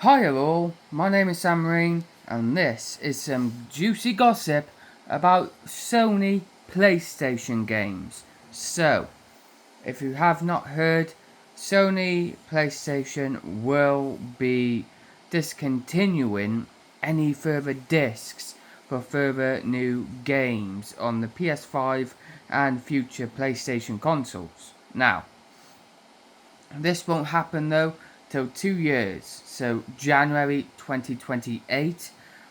Hi all, my name is Sam ReaN, and this is some juicy gossip about Sony PlayStation games. So, if you have not heard, Sony PlayStation will be discontinuing any further discs for further new games on the PS5 and future PlayStation consoles. Now, this won't happen though till 2 years, so January 2028,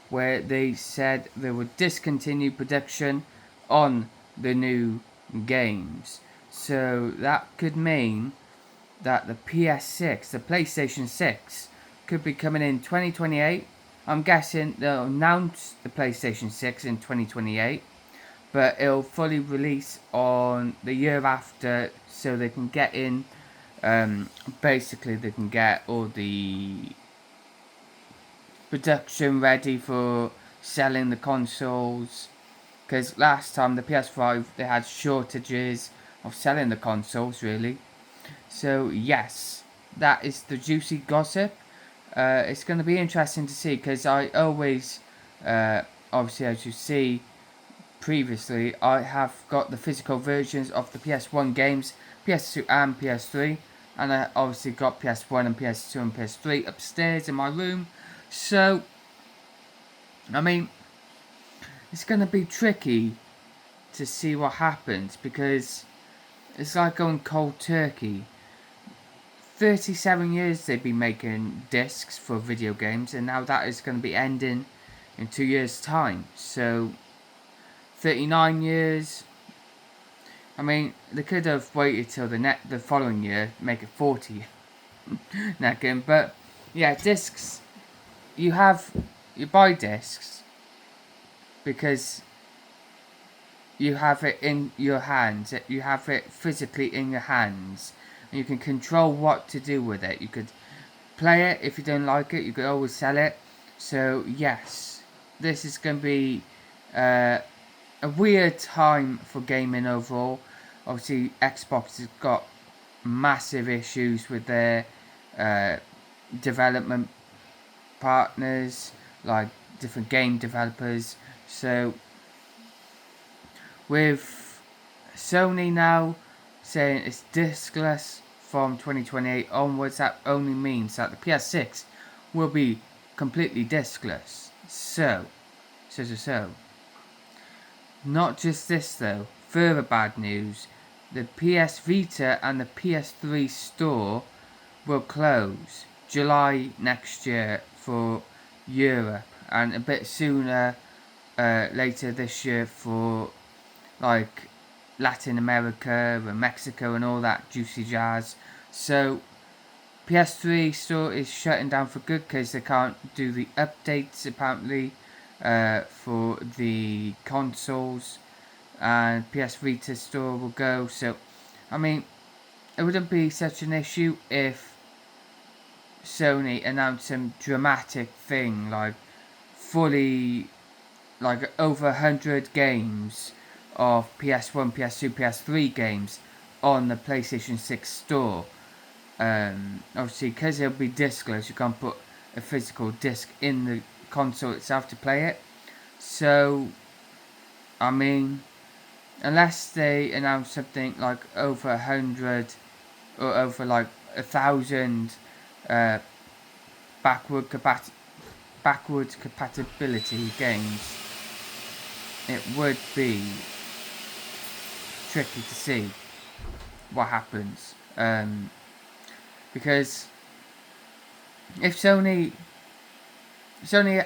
where they said they would discontinue production on the new games. So that could mean that the PS6, the PlayStation 6, could be coming in 2028. I'm guessing they'll announce the PlayStation 6 in 2028, but it'll fully release on the year after so they can get in. Basically, they can get all the production ready for selling the consoles. Because last time the PS5 they had shortages of selling the consoles, really. So yes, that is the juicy gossip. It's going to be interesting to see because I always, obviously, as you see previously, I have got the physical versions of the PS1 games, PS2 and PS3, and I obviously got PS1 and PS2 and PS3 upstairs in my room. So, I mean, it's going to be tricky to see what happens because it's like going cold turkey. 37 years they've been making discs for video games, and now that is going to be ending in 2 years' time. So, 39 years. I mean, they could have waited till the following year, make it 40 necking. But yeah, discs. You buy discs because you have it in your hands. You have it physically in your hands, and you can control what to do with it. You could play it if you don't like it. You could always sell it. So yes, this is going to be a weird time for gaming overall. Obviously, Xbox has got massive issues with their development partners, like different game developers. So, with Sony now saying it's discless from 2028 onwards, that only means that the PS6 will be completely discless. So. Not just this though, further bad news. The PS Vita and the PS3 store will close July next year for Europe, and a bit sooner later this year for like Latin America and Mexico and all that juicy jazz. So PS3 store is shutting down for good because they can't do the updates apparently for the consoles, and PS Vita store will go. So, I mean, it wouldn't be such an issue if Sony announced some dramatic thing like fully, like over 100 games of PS1, PS2, PS3 games on the PlayStation 6 store. Obviously, because it'll be discless, you can't put a physical disc in the console itself to play it. So, I mean, unless they announce something like over 100 or over like 1,000 uh, backwards compatibility games, it would be tricky to see what happens. Because if Sony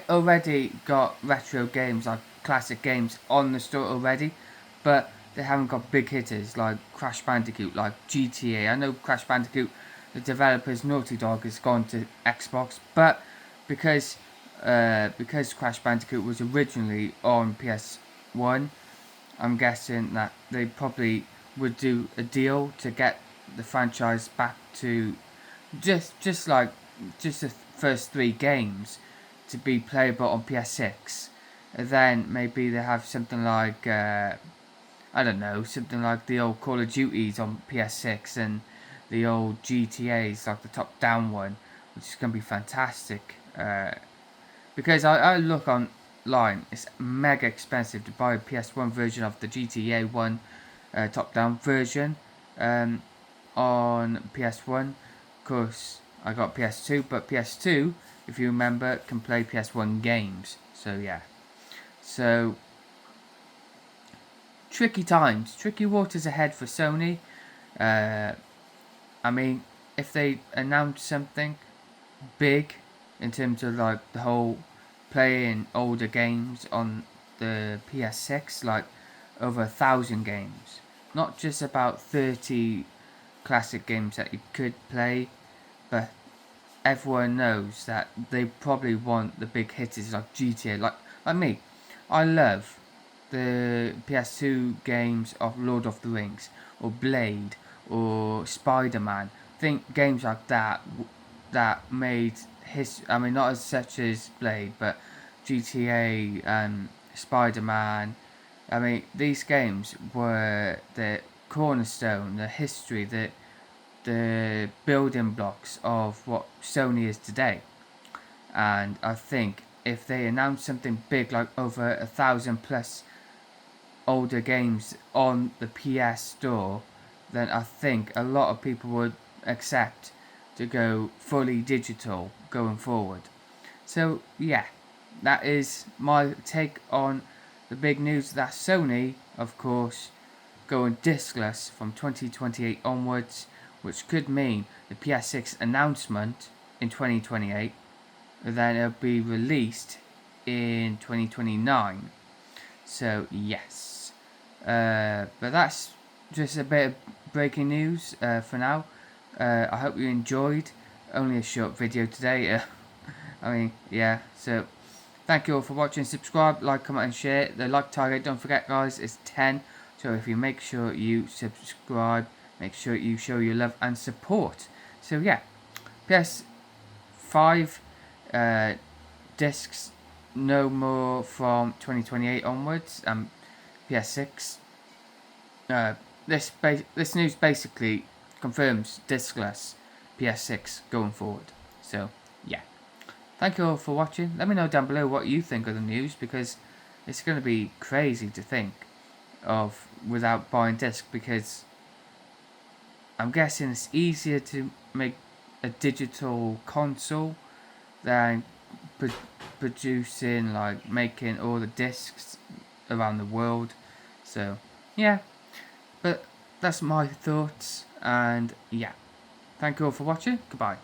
already got retro games like classic games on the store already, but they haven't got big hitters like Crash Bandicoot, like GTA. I know Crash Bandicoot, the developers Naughty Dog has gone to Xbox, but because Crash Bandicoot was originally on PS1, I'm guessing that they probably would do a deal to get the franchise back to just the first three games to be playable on PS6. And then maybe they have something like I don't know, something like the old Call of Duties on PS6 and the old GTA's like the top down one which is going to be fantastic. Because I look online, it's mega expensive to buy a PS1 version of the GTA 1 top-down version on PS1. Of course, I got PS2, but PS2, if you remember, can play PS1 games. So yeah. So tricky times, tricky waters ahead for Sony. I mean, if they announce something big in terms of like the whole playing older games on the PS6, like over 1,000 games, not just about 30 classic games that you could play, but everyone knows that they probably want the big hitters like GTA. Like me, I love the PS2 games of Lord of the Rings or Blade or Spider-Man. Think games like that that made his. I mean, not as such as Blade, but GTA and Spider-Man. I mean, these games were the cornerstone, the history, the building blocks of what Sony is today. And I think if they announce something big like over 1,000 plus older games on the PS Store, then I think a lot of people would accept to go fully digital going forward. So yeah, that is my take on the big news that Sony, of course, going discless from 2028 onwards, which could mean the PS6 announcement in 2028, then it'll be released in 2029. So yes, but that's just a bit of breaking news for now. I hope you enjoyed. Only a short video today. I mean, yeah. So thank you all for watching. Subscribe, like, comment, and share. The like target, don't forget, guys, is 10. So if you make sure you subscribe, make sure you show your love and support. So yeah, PS5 discs no more from 2028 onwards. PS6. This news basically confirms discless PS6 going forward. So yeah, thank you all for watching. Let me know down below what you think of the news, because it's going to be crazy to think of without buying disc, because I'm guessing it's easier to make a digital console than producing, like making all the discs around the world. So yeah, but that's my thoughts, and yeah, thank you all for watching. Goodbye.